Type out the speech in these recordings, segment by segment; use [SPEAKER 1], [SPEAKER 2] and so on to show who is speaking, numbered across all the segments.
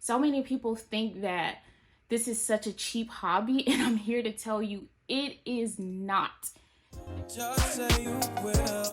[SPEAKER 1] So many people think that this is such a cheap hobby, and I'm here to tell you it is not.
[SPEAKER 2] Just say you will,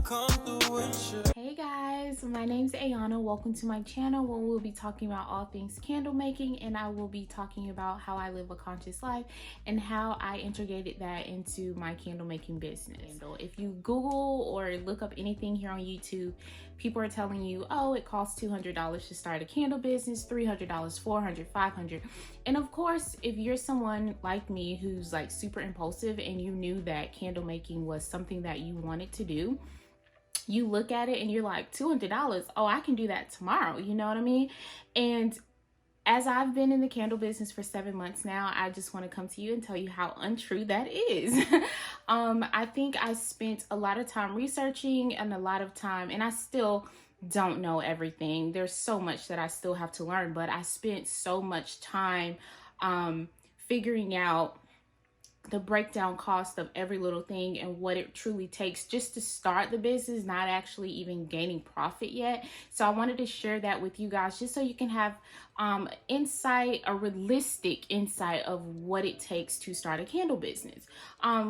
[SPEAKER 2] come through and share.
[SPEAKER 1] Hey guys, my name's Ayana. Welcome to my channel where we'll be talking about all things candle making, and I will be talking about how I live a conscious life and how I integrated that into my candle making business. If you Google or look up anything here on YouTube, people are telling you, oh, it costs $200 to start a candle business, $300, $400, $500. And of course, if you're someone like me who's like super impulsive and you knew that candle making was something that you wanted to do, you look at it and you're like, $200, oh, I can do that tomorrow, you know what I mean? And as I've been in the candle business for 7 months now, I just want to come to you and tell you how untrue that is. I think I spent a lot of time researching and a lot of time, and I still don't know everything. There's so much that I still have to learn, but I spent so much time figuring out the breakdown cost of every little thing and what it truly takes just to start the business, not actually even gaining profit yet. So I wanted to share that with you guys just so you can have insight, a realistic insight of what it takes to start a candle business.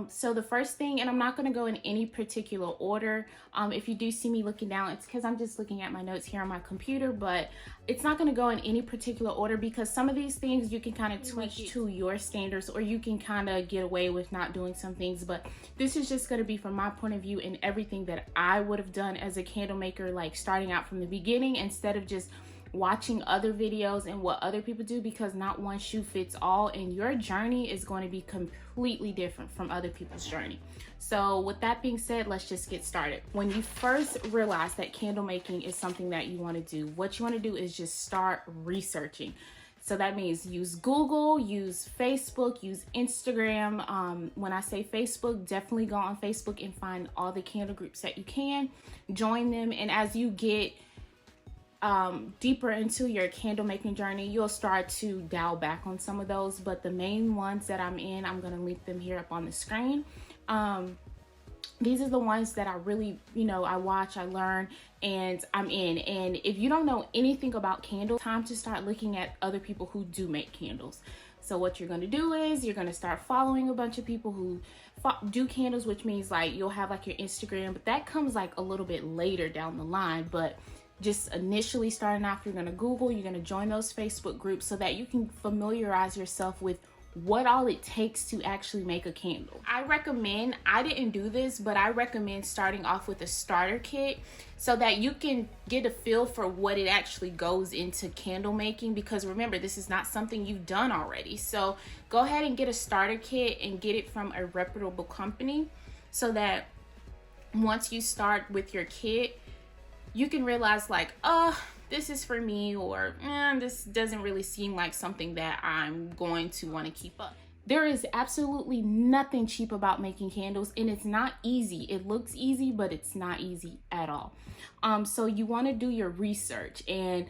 [SPEAKER 1] So the first thing, and I'm not going to go in any particular order. If you do see me looking down, it's because I'm just looking at my notes here on my computer, but it's not going to go in any particular order because some of these things you can kind of tweak to your standards, or you can kind of get away with not doing some things. But this is just going to be from my point of view and everything that I would have done as a candle maker, like starting out from the beginning, instead of just watching other videos and what other people do, because not one shoe fits all, and your journey is going to be completely different from other people's journey. So with that being said, let's just get started. When you first realize that candle making is something that you want to do, what you want to do is just start researching. So that means use Google, use Facebook, use Instagram. When I say Facebook, definitely go on Facebook and find all the candle groups that you can, join them, and as you get deeper into your candle making journey, you'll start to dial back on some of those, but the main ones that I'm in, I'm going to link them here up on the screen. These are the ones that I really, I watch, I learn, and I'm in. And if you don't know anything about candles, time to start looking at other people who do make candles. So what you're going to do is you're going to start following a bunch of people who do candles, which means like you'll have like your Instagram, but that comes like a little bit later down the line. But just initially starting off, you're going to Google, you're going to join those Facebook groups so that you can familiarize yourself with what all it takes to actually make a candle. I didn't do this, but I recommend starting off with a starter kit so that you can get a feel for what it actually goes into candle making, because remember, this is not something you've done already. So go ahead and get a starter kit and get it from a reputable company so that once you start with your kit, you can realize like, this is for me, or this doesn't really seem like something that I'm going to want to keep up. There is absolutely nothing cheap about making candles, and it's not easy. It looks easy, but it's not easy at all. So you want to do your research, and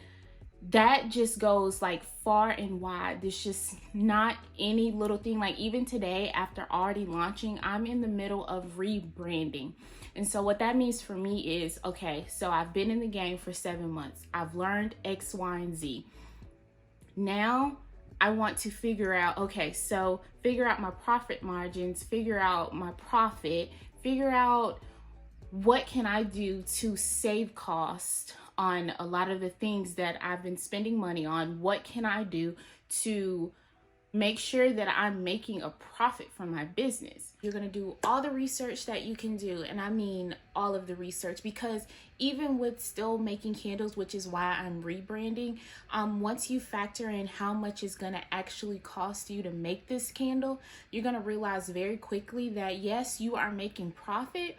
[SPEAKER 1] that just goes like far and wide. There's just not any little thing. Like even today, after already launching, I'm in the middle of rebranding. And so what that means for me is, okay, so I've been in the game for 7 months. I've learned X, Y, and Z. Now I want to figure out, okay, so figure out my profit margins, figure out my profit, figure out what can I do to save cost on a lot of the things that I've been spending money on. What can I do to make sure that I'm making a profit from my business? You're going to do all the research that you can do, and I mean all of the research, because even with still making candles, which is why I'm rebranding, once you factor in how much is going to actually cost you to make this candle, you're going to realize very quickly that yes, you are making profit,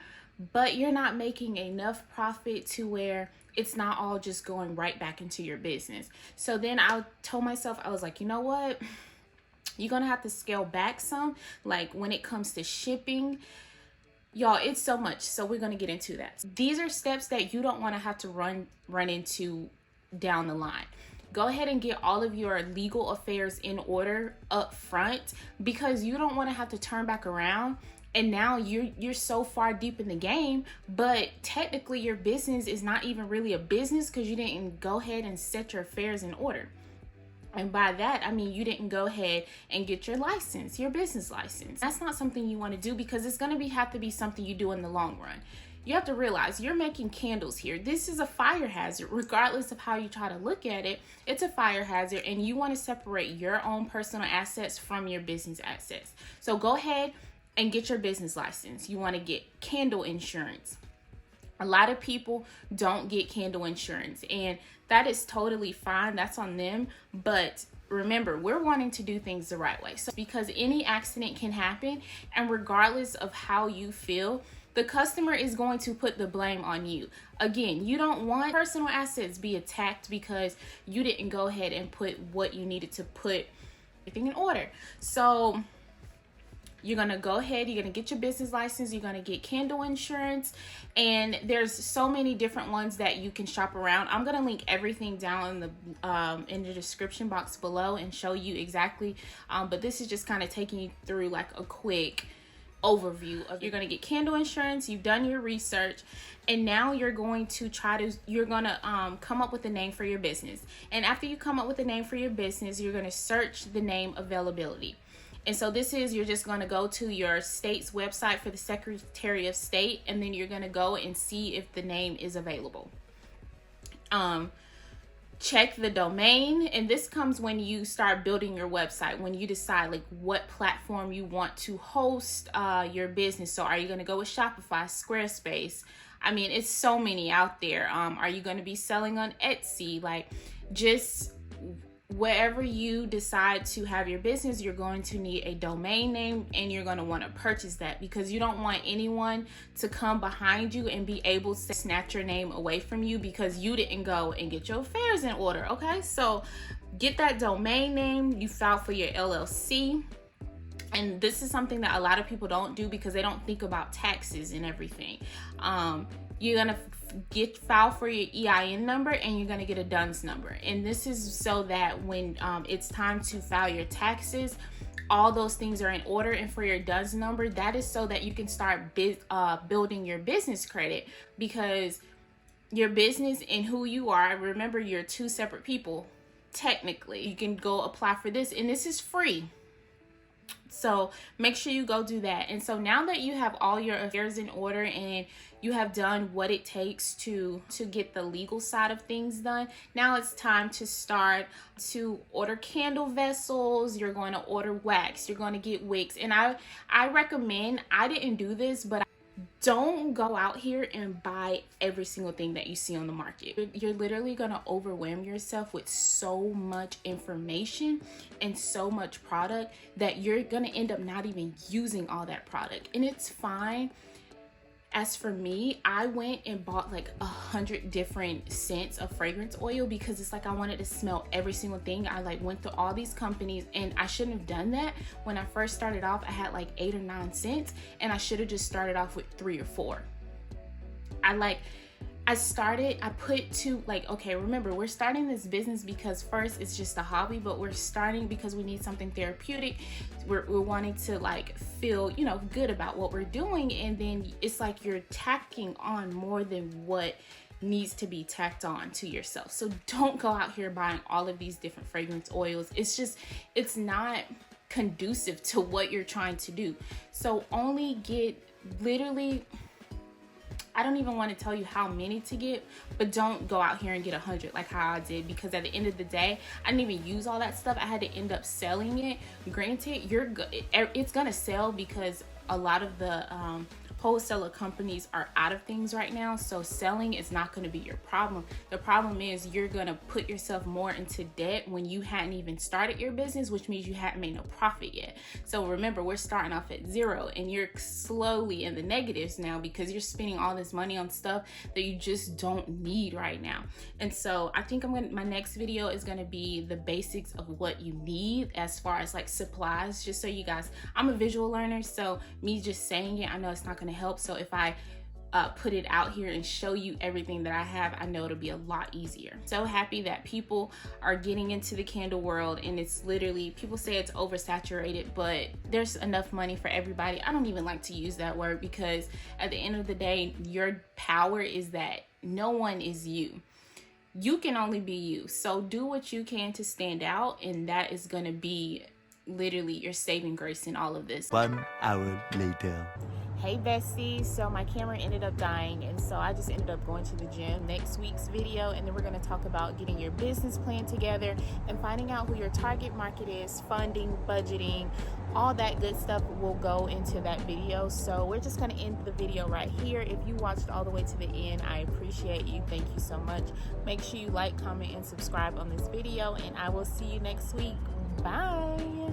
[SPEAKER 1] but you're not making enough profit to where it's not all just going right back into your business. So then I told myself, I was like, you know what? You're going to have to scale back some, like when it comes to shipping. Y'all, it's so much. So we're going to get into that. These are steps that you don't want to have to run into down the line. Go ahead and get all of your legal affairs in order up front, because you don't want to have to turn back around and now you're so far deep in the game, but technically your business is not even really a business because you didn't go ahead and set your affairs in order. And by that, I mean, you didn't go ahead and get your license, your business license. That's not something you want to do, because it's going to have to be something you do in the long run. You have to realize you're making candles here. This is a fire hazard. Regardless of how you try to look at it, it's a fire hazard, and you want to separate your own personal assets from your business assets. So go ahead and get your business license. You want to get candle insurance. A lot of people don't get candle insurance, and that is totally fine. That's on them. But remember, we're wanting to do things the right way. So because any accident can happen, and regardless of how you feel, the customer is going to put the blame on you. Again, you don't want personal assets be attacked because you didn't go ahead and put what you needed to put everything in order. So you're going to go ahead, you're going to get your business license, you're going to get candle insurance, and there's so many different ones that you can shop around. I'm going to link everything down in the description box below and show you exactly, but this is just kind of taking you through like a quick overview of. You're going to get candle insurance, you've done your research, and now you're going to come up with a name for your business. And after you come up with a name for your business, you're going to search the name availability. And so you're just going to go to your state's website for the Secretary of State, and then you're going to go and see if the name is available. Check the domain, and this comes when you start building your website, when you decide like what platform you want to host your business. So are you going to go with Shopify, Squarespace? I mean, it's so many out there. Are you going to be selling on Etsy? Like, just wherever you decide to have your business, you're going to need a domain name, and you're going to want to purchase that, because you don't want anyone to come behind you and be able to snatch your name away from you because you didn't go and get your affairs in order. Okay, so get that domain name. You file for your LLC. And this is something that a lot of people don't do because they don't think about taxes and everything. You're going to file for your EIN number, and you're going to get a DUNS number. And this is so that when it's time to file your taxes, all those things are in order. And for your DUNS number, that is so that you can start building your business credit, because your business and who you are, remember, you're two separate people. Technically, you can go apply for this, and this is free. So make sure you go do that. And so now that you have all your affairs in order and you have done what it takes to get the legal side of things done, now it's time to start to order candle vessels. You're going to order wax. You're going to get wicks. And I recommend, I didn't do this, but don't go out here and buy every single thing that you see on the market. You're literally going to overwhelm yourself with so much information and so much product that you're going to end up not even using all that product. And it's fine. As for me, I went and bought like 100 different scents of fragrance oil because it's like I wanted to smell every single thing. I like went to all these companies, and I shouldn't have done that. When I first started off, I had like 8 or 9 scents, and I should have just started off with 3 or 4. I put two, like, okay, remember, we're starting this business because first it's just a hobby, but we're starting because we need something therapeutic. We're wanting to like feel, good about what we're doing. And then it's like you're tacking on more than what needs to be tacked on to yourself. So don't go out here buying all of these different fragrance oils. It's not conducive to what you're trying to do. So only get literally, I don't even want to tell you how many to get, but don't go out here and get 100 like how I did, because at the end of the day, I didn't even use all that stuff. I had to end up selling it. Granted, it's gonna sell because a lot of the wholesaler companies are out of things right now, so selling is not going to be your problem. The problem is you're going to put yourself more into debt when you hadn't even started your business, which means you hadn't made no profit yet. So remember, we're starting off at 0, and you're slowly in the negatives now because you're spending all this money on stuff that you just don't need right now. And so I think my next video is going to be the basics of what you need as far as like supplies, just so you guys, I'm a visual learner, so me just saying it, I know it's not going to help. So if I put it out here and show you everything that I have, I know it'll be a lot easier. So happy that people are getting into the candle world, and it's literally, people say it's oversaturated, but there's enough money for everybody. I don't even like to use that word, because at the end of the day, your power is that no one is you. You can only be you. So do what you can to stand out, and that is going to be literally your saving grace in all of this.
[SPEAKER 3] 1 hour later.
[SPEAKER 1] Hey besties, so my camera ended up dying, and so I just ended up going to the gym. Next week's video, and then we're going to talk about getting your business plan together and finding out who your target market is, funding, budgeting, all that good stuff will go into that video. So we're just going to end the video right here. If you watched all the way to the end, I appreciate you. Thank you so much. Make sure you like, comment, and subscribe on this video, and I will see you next week. Bye.